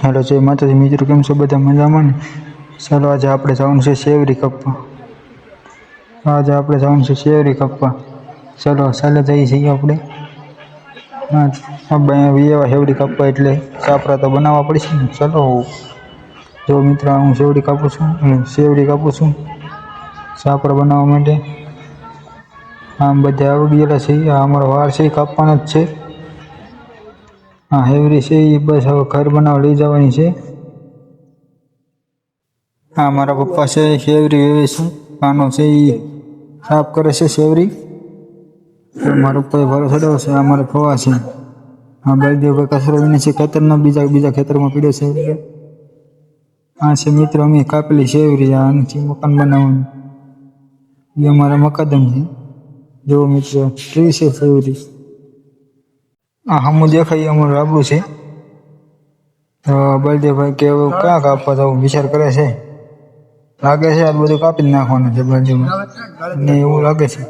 Hello जय माताजी मित्रों, केम छो बधा मजामां ने। चलो आज आपणे जवानुं छे शेवरी कपवा। आज आपणे जवानुं छे शेवरी कपवा। चलो चाले जईए छीए आपणे। अब एवा शेवड़ी कापवा एटले सापरा तो बनाववा पड़शे ने। चलो जो मित्र हूँ शेवड़ी कापूं छुं सापरा बनाववा माटे। आम बधा आवडी गेला छे। आ अमारो वार छे कापवानो ज छे। हाँ हेवरी छे ई बस हवे घर बनाववा लई जवानी छे। हाँ मारा पप्पा छे शेवरी वेवे छे। कानो छे ई साफ करे छे शेवरी। मारा पप्पाए भारो चढ़ाव्यो छे। आ मारा फवा छे। हाँ बलदेव भाई कचरो वीणे छे खेतरनो बीजा खेतरमां पड्यो छे। हाँ छे मित्र अमे कापेली शेवरी आनाथी मकान बनाववानुं। ये अमारा मकादम छे। जो मित्र केवी छे शेवरी। आ हमू देखाय अमारुं राबडું छे। तो बलदेव भाई के क्या कापवा जावुं विचार करे छे। लागे छे आ बधुं कापी नाखवानुं छे बलदेव भाई ने एवुं लागे छे।